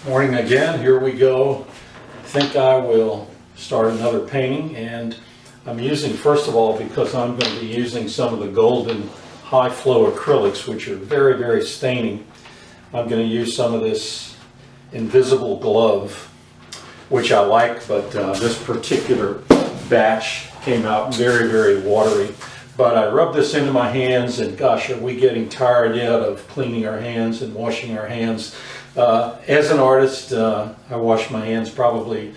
Morning again, here we go. I think I will start another painting, and I'm using, first of all, because I'm going to be using some of the golden high flow acrylics, which are very, very staining. I'm going to use some of this invisible glove, which I like, but this particular batch came out very, very watery. But I rubbed this into my hands, and gosh, are we getting tired yet of cleaning our hands and washing our hands. As an artist, I wash my hands probably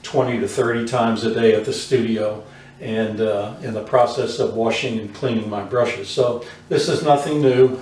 20 to 30 times a day at the studio, and in the process of washing and cleaning my brushes. So this is nothing new.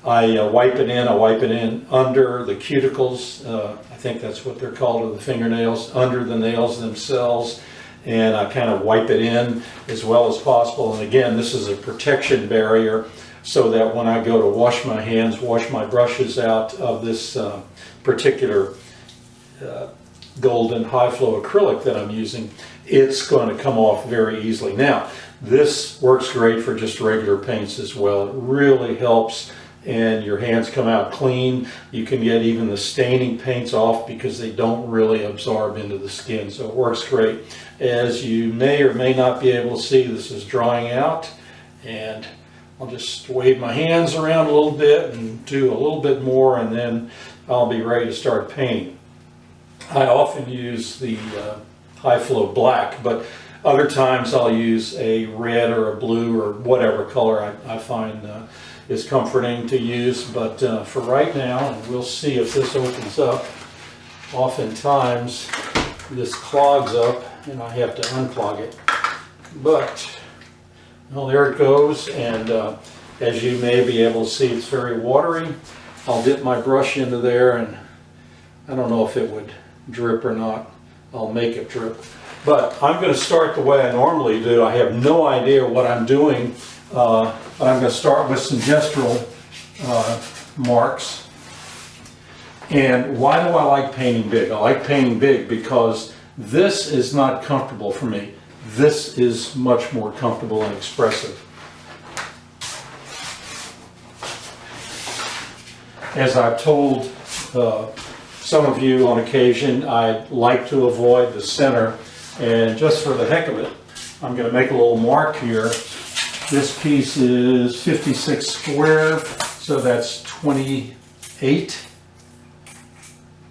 I wipe it in under the cuticles. I think that's what they're called, or the fingernails, under the nails themselves. And I kind of wipe it in as well as possible. And again, this is a protection barrier so that when I go to wash my hands, wash my brushes out of this particular golden high flow acrylic that I'm using, it's going to come off very easily. Now, this works great for just regular paints as well. It really helps, and your hands come out clean. You can get even the staining paints off because they don't really absorb into the skin, so it works great. As you may or may not be able to see, this is drying out, and I'll just wave my hands around a little bit and do a little bit more, and then I'll be ready to start painting. I often use the high flow black, but other times I'll use a red or a blue or whatever color I find is comforting to use. But for right now, and we'll see if this opens up, oftentimes this clogs up and I have to unclog it. But, well, there it goes, and as you may be able to see, it's very watery. I'll dip my brush into there, and I don't know if it would drip or not. I'll make it drip. But I'm going to start the way I normally do. I have no idea what I'm doing, but I'm going to start with some gestural marks. And why do I like painting big? I like painting big because this is not comfortable for me. This is much more comfortable and expressive. As I've told some of you on occasion, I like to avoid the center, and just for the heck of it, I'm going to make a little mark here. This piece is 56 square, so that's 28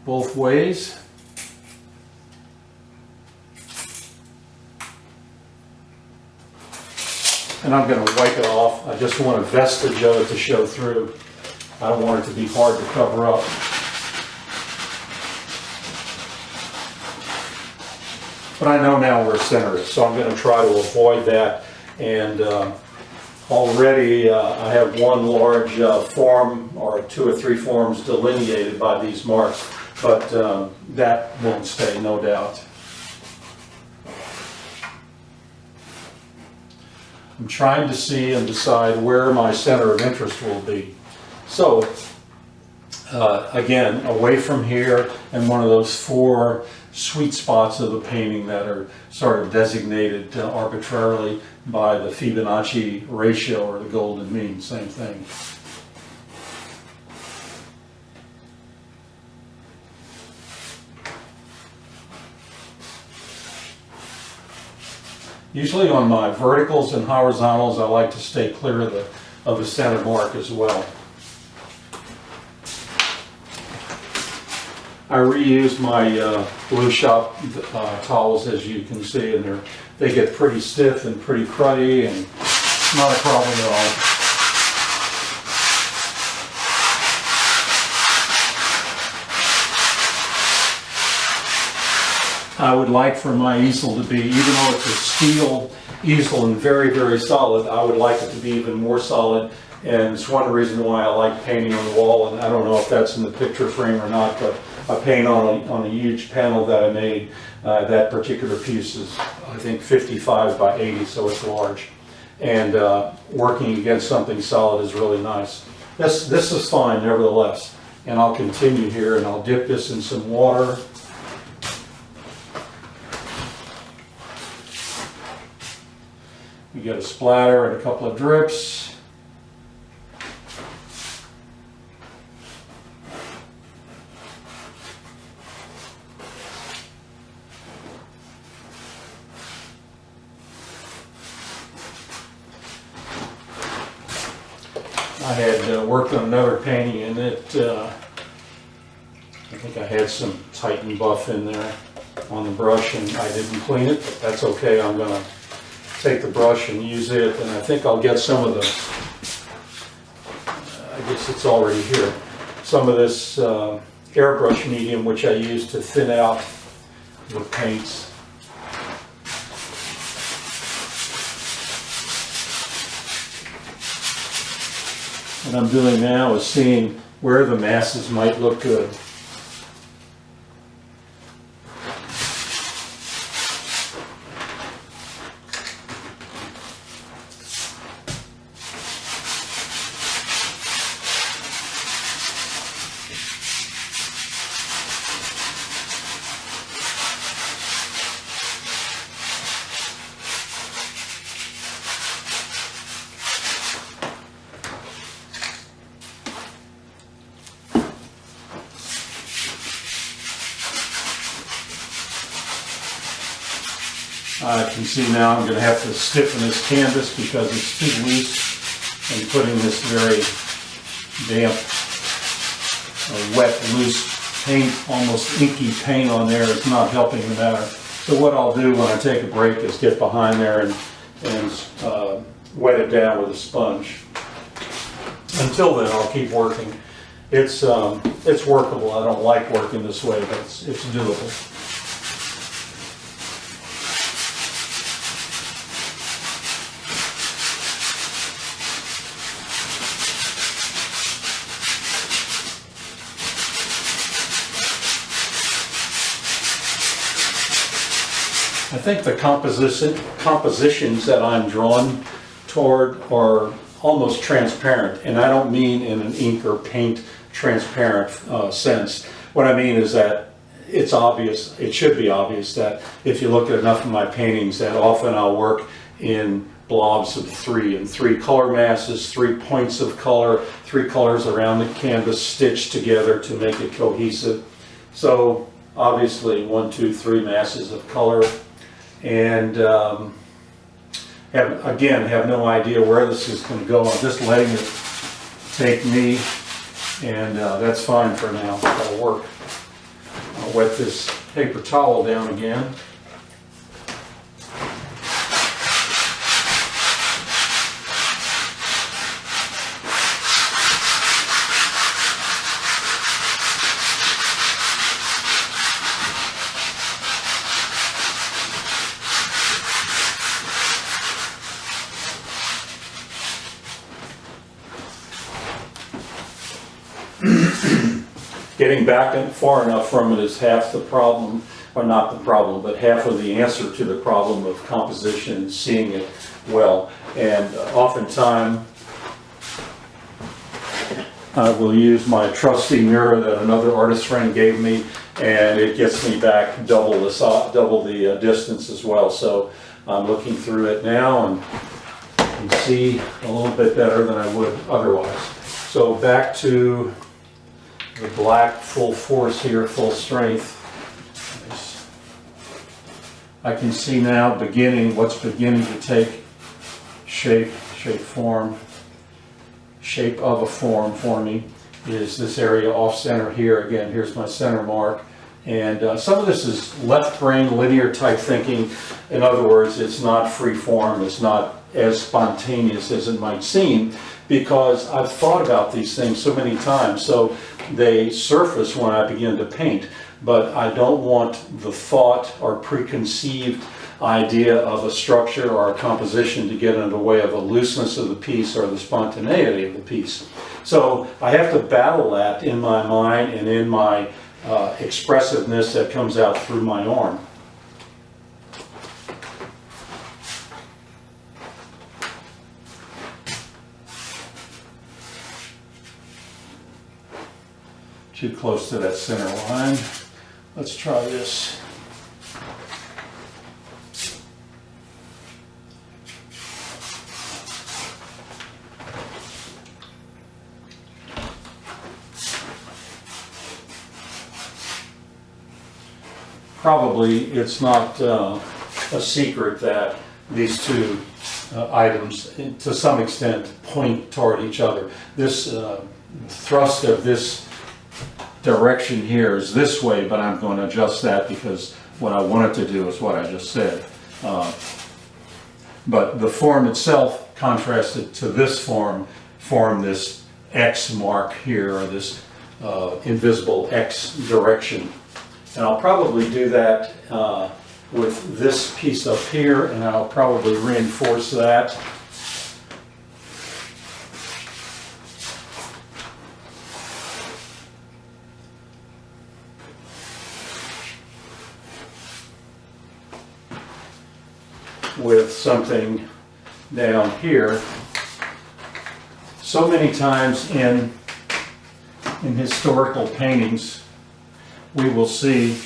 both ways. And I'm going to wipe it off. I just want a vestige of it to show through. I don't want it to be hard to cover up. But I know now where center is, so I'm going to try to avoid that. And already I have one large form, or 2 or 3 forms delineated by these marks, but that won't stay, no doubt. I'm trying to see and decide where my center of interest will be. So, again, away from here, and one of those 4 sweet spots of the painting that are sort of designated arbitrarily by the Fibonacci ratio or the golden mean, same thing. Usually on my verticals and horizontals, I like to stay clear of the center mark as well. I reuse my Blue Shop towels, as you can see, and they get pretty stiff and pretty cruddy, and not a problem at all. I would like for my easel to be, even though it's a steel easel and very, very solid, I would like it to be even more solid. And it's one reason why I like painting on the wall, and I don't know if that's in the picture frame or not, but I paint on a huge panel that I made. That particular piece is, I think, 55 by 80, so it's large. And working against something solid is really nice. This is fine, nevertheless. And I'll continue here, and I'll dip this in some water. We get a splatter and a couple of drips. I had worked on another painting and I think I had some Titan buff in there on the brush and I didn't clean it, but that's okay. I'm going to take the brush and use it, and I think I'll get some of the, I guess it's already here, some of this airbrush medium which I use to thin out the paints. What I'm doing now is seeing where the masses might look good. I can see now I'm going to have to stiffen this canvas because it's too loose, and putting this very damp, wet, loose paint, almost inky paint on there is not helping the matter. So what I'll do when I take a break is get behind there and wet it down with a sponge. Until then, I'll keep working. It's workable. I don't like working this way, but it's doable. I think the compositions that I'm drawn toward are almost transparent, and I don't mean in an ink or paint transparent sense. What I mean is that it's obvious, it should be obvious, that if you look at enough of my paintings, that often I'll work in blobs of three, and three color masses, 3 points of color, 3 colors around the canvas stitched together to make it cohesive. So obviously 1, 2, 3 masses of color. And have no idea where this is going to go. I'm just letting it take me, and that's fine for now. That'll work. I'll wet this paper towel down again. Getting back and far enough from it is half the problem, or not the problem, but half of the answer to the problem of composition and seeing it well. And oftentimes I will use my trusty mirror that another artist friend gave me, and it gets me back double the distance as well. So I'm looking through it now and can see a little bit better than I would otherwise. So back to the black full force here, full strength. I can see now what's beginning to take shape of a form for me is this area off center here. Again, here's my center mark. And some of this is left brain linear type thinking. In other words, it's not free form, it's not as spontaneous as it might seem, because I've thought about these things so many times. So they surface when I begin to paint, but I don't want the thought or preconceived idea of a structure or a composition to get in the way of the looseness of the piece or the spontaneity of the piece. So I have to battle that in my mind and in my expressiveness that comes out through my arm. Too close to that center line. Let's try this. Probably it's not a secret that these two items to some extent point toward each other. This thrust of this direction here is this way, but I'm going to adjust that because what I want it to do is what I just said. But the form itself contrasted to this form, form this X mark here, or this invisible X direction. And I'll probably do that with this piece up here, and I'll probably reinforce that. With something down here. So many times in historical paintings, we will see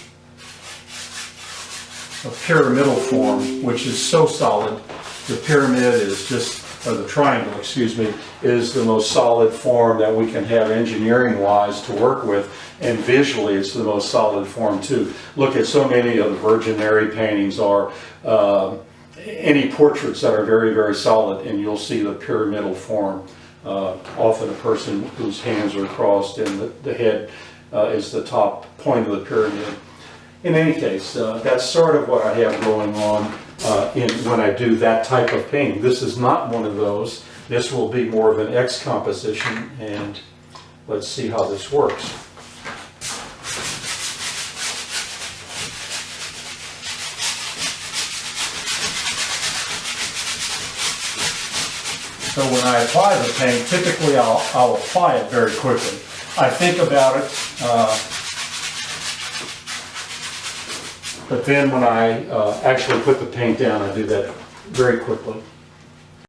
a pyramidal form, which is so solid. The pyramid is just, or the triangle, excuse me, is the most solid form that we can have engineering-wise to work with, and visually it's the most solid form too. Look at so many of the Virgin Mary paintings, or any portraits that are very, very solid, and you'll see the pyramidal form. Often a person whose hands are crossed and the head is the top point of the pyramid. In any case, that's sort of what I have going on when I do that type of painting. This is not one of those. This will be more of an X composition, and let's see how this works. So when I apply the paint, typically I'll apply it very quickly. I think about it, but then when I actually put the paint down, I do that very quickly.